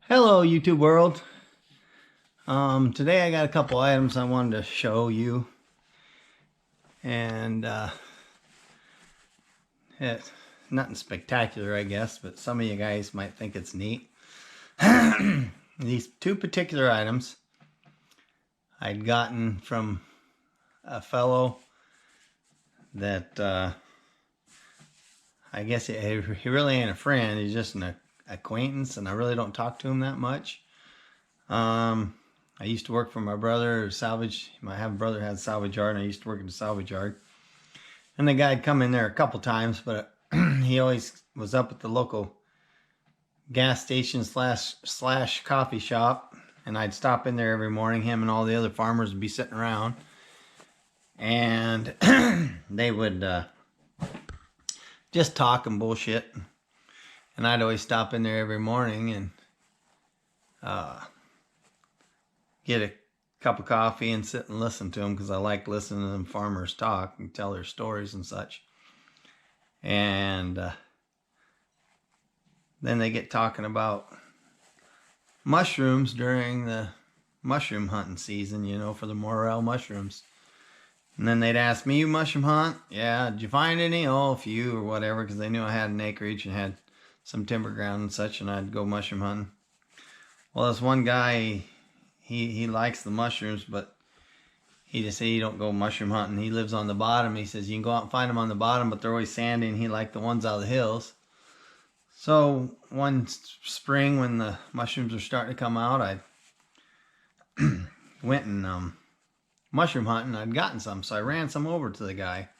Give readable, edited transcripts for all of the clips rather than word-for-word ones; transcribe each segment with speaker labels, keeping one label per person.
Speaker 1: Hello, YouTube world. Today I got a couple items I wanted to show you, and it's nothing spectacular, I guess, but some of you guys might think it's neat. These two particular items I'd gotten from a fellow that I guess he really ain't a friend. He's just an acquaintance, and I really don't talk to him that much. I used to work for my brother, salvage. I have a brother who had a salvage yard, and I used to work in the salvage yard. And the guy'd come in there a couple times, but he always was up at the local gas station slash coffee shop, and I'd stop in there every morning. Him and all the other farmers would be sitting around, and they would just talk and bullshit. And I'd always stop in there every morning and get a cup of coffee and sit and listen to them, because I like listening to them farmers talk and tell their stories and such. And then they get talking about mushrooms during the mushroom hunting season, you know, for the morel mushrooms. And then they'd ask me, "You mushroom hunt?" "Yeah." "Did you find any?" "Oh, a few," or whatever, because they knew I had an acreage and had some timber ground and such, and I'd go mushroom hunting. Well, this one guy, he likes the mushrooms, but he just said he don't go mushroom hunting. He lives on the bottom. He says you can go out and find them on the bottom, but they're always sandy, and he liked the ones out of the hills. So one spring when the mushrooms were starting to come out, I went and mushroom hunting. I'd gotten some, so I ran some over to the guy.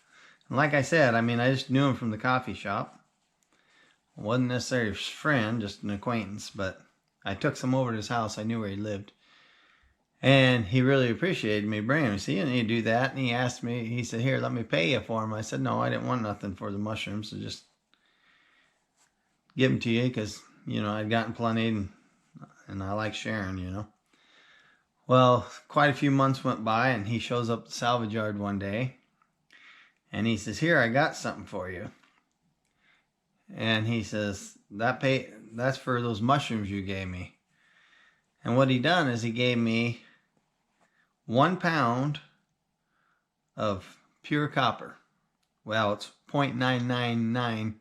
Speaker 1: And like I said, I mean, I just knew him from the coffee shop. Wasn't necessarily his friend, just an acquaintance, but I took some over to his house. I knew where he lived. And he really appreciated me bringing him. See, you need to do that. And he asked me, he said, "Here, let me pay you for them." I said, "No, I didn't want nothing for the mushrooms, so just give them to you," because, you know, I'd gotten plenty, and I like sharing, you know. Well, quite a few months went by, and he shows up at the salvage yard one day, and he says, "Here, I got something for you." And he says, that's for those mushrooms you gave me." And what he done is he gave me 1 pound of pure copper. Well, it's 0.999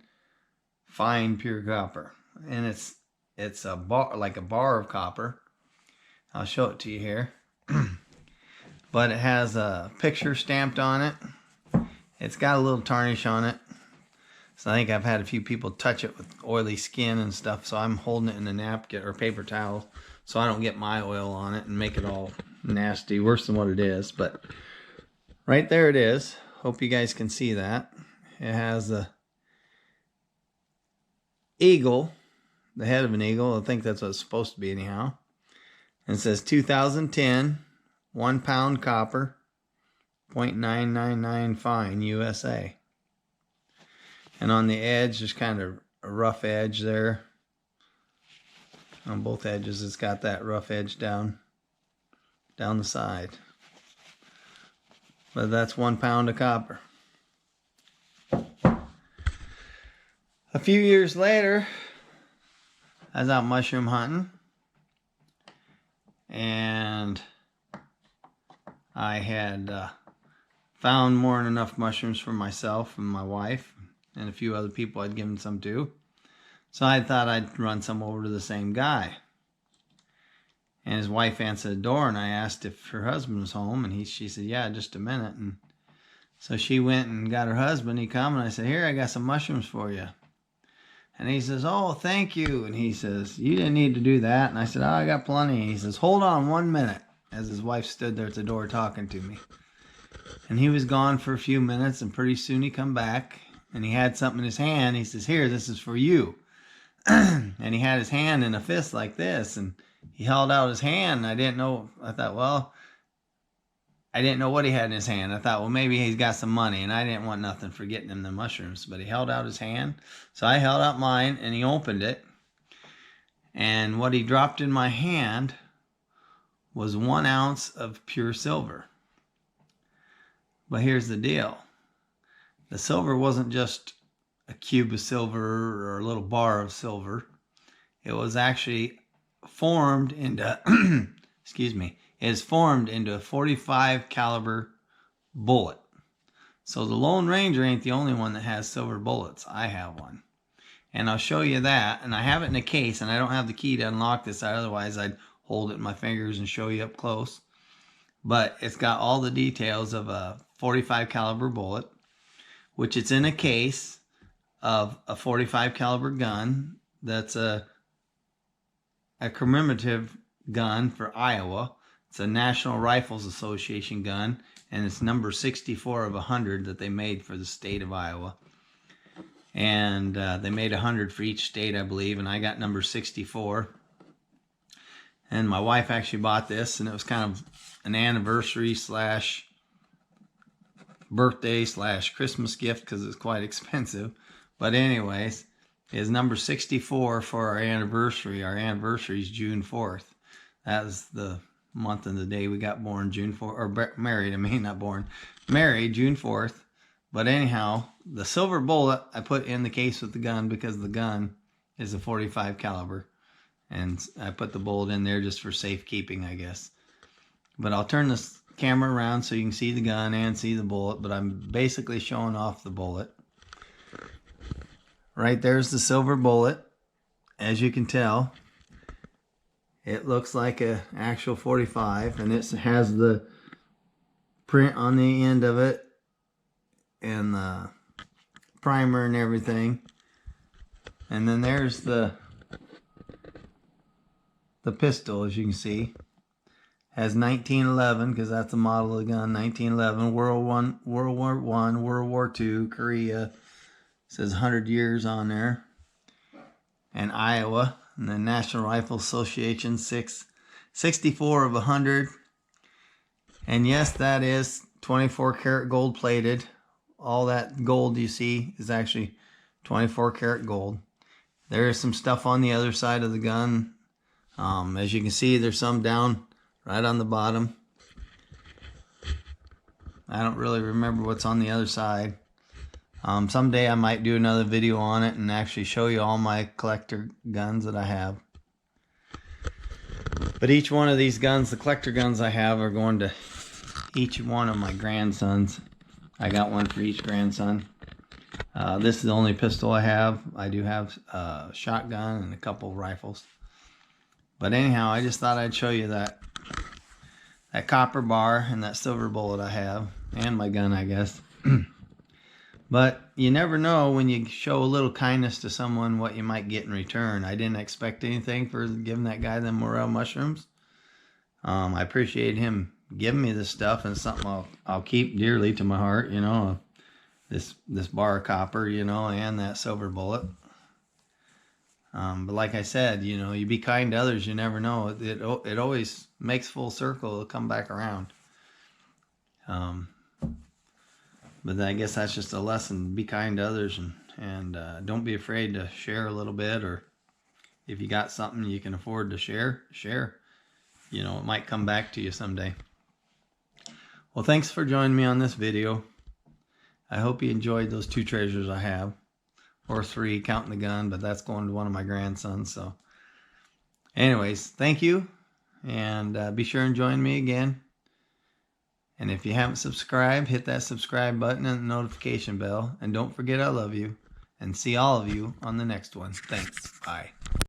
Speaker 1: fine pure copper, and it's a bar, like a bar of copper. I'll show it to you here. But it has a picture stamped on it. It's got a little tarnish on it, so I think I've had a few people touch it with oily skin and stuff, so I'm holding it in a napkin or paper towel so I don't get my oil on it and make it all nasty, worse than what it is. But right there it is. Hope you guys can see that. It has a eagle, the head of an eagle. I think that's what it's supposed to be anyhow. And it says 2010, 1 pound copper, 0.999 fine, USA. And on the edge, there's kind of a rough edge there. On both edges, it's got that rough edge down the side. But that's 1 pound of copper. A few years later, I was out mushroom hunting, and I had found more than enough mushrooms for myself and my wife, and a few other people I'd given some to. So I thought I'd run some over to the same guy. And his wife answered the door, and I asked if her husband was home, and she said, "Yeah, just a minute." And so she went and got her husband. He come, and I said, "Here, I got some mushrooms for you." And he says, "Oh, thank you." And he says, "You didn't need to do that." And I said, "Oh, I got plenty." And he says, "Hold on 1 minute," as his wife stood there at the door talking to me. And he was gone for a few minutes, and pretty soon he come back, and he had something in his hand. He says, "Here, this is for you." And he had his hand in a fist like this, and he held out his hand, and I didn't know. I thought, well, I didn't know what he had in his hand. I thought, well, maybe he's got some money, and I didn't want nothing for getting him the mushrooms. But he held out his hand, so I held out mine, and he opened it. And what he dropped in my hand was 1 ounce of pure silver. But here's the deal. The silver wasn't just a cube of silver or a little bar of silver. It was actually formed into, excuse me, is formed into a 45 caliber bullet. So the Lone Ranger ain't the only one that has silver bullets. I have one. And I'll show you that. And I have it in a case, and I don't have the key to unlock this. Otherwise, I'd hold it in my fingers and show you up close. But it's got all the details of a 45 caliber bullet, which it's in a case of a 45 caliber gun. That's a commemorative gun for Iowa. It's a National Rifles Association gun, and it's number 64 of 100 that they made for the state of Iowa. And they made 100 for each state, I believe, and I got number 64. And my wife actually bought this, and it was kind of an anniversary slash birthday slash Christmas gift because it's quite expensive. But anyways, it's number 64 for our anniversary. Our anniversary is June 4th. That was the month and the day we got born, June 4th, or married, I mean, not born, married June 4th. But anyhow, the silver bullet I put in the case with the gun because the gun is a 45 caliber. And I put the bullet in there just for safekeeping, I guess. But I'll turn this camera around so you can see the gun and see the bullet. But I'm basically showing off the bullet. Right there's the silver bullet. As you can tell, it looks like an actual 45. And it has the print on the end of it. And the primer and everything. And then there's the pistol, as you can see. Has 1911 because that's the model of the gun. 1911, World War I, World War II, Korea. It says 100 years on there. And Iowa, and the National Rifle Association, 64 of 100. And yes, that is 24 karat gold plated. All that gold you see is actually 24 karat gold. There is some stuff on the other side of the gun. As you can see, there's some down right on the bottom. I don't really remember what's on the other side. Someday I might do another video on it and actually show you all my collector guns that I have. But each one of these guns, the collector guns I have, are going to each one of my grandsons. I got one for each grandson. This is the only pistol I have. I do have a shotgun and a couple of rifles. But anyhow, I just thought I'd show you that copper bar and that silver bullet I have. And my gun, I guess. But you never know when you show a little kindness to someone what you might get in return. I didn't expect anything for giving that guy them morel mushrooms. I appreciate him giving me this stuff, and it's something I'll keep dearly to my heart, you know. This bar of copper, you know, and that silver bullet. But like I said, you know, you be kind to others, you never know. It always makes full circle. It'll come back around. But I guess that's just a lesson. Be kind to others, and don't be afraid to share a little bit. Or if you got something you can afford to share. You know, it might come back to you someday. Well, thanks for joining me on this video. I hope you enjoyed those 2 treasures I have. Or 3, counting the gun, but that's going to one of my grandsons. So anyways, thank you. And be sure and join me again. And if you haven't subscribed, hit that subscribe button and the notification bell. And don't forget I love you. And see all of you on the next one. Thanks. Bye.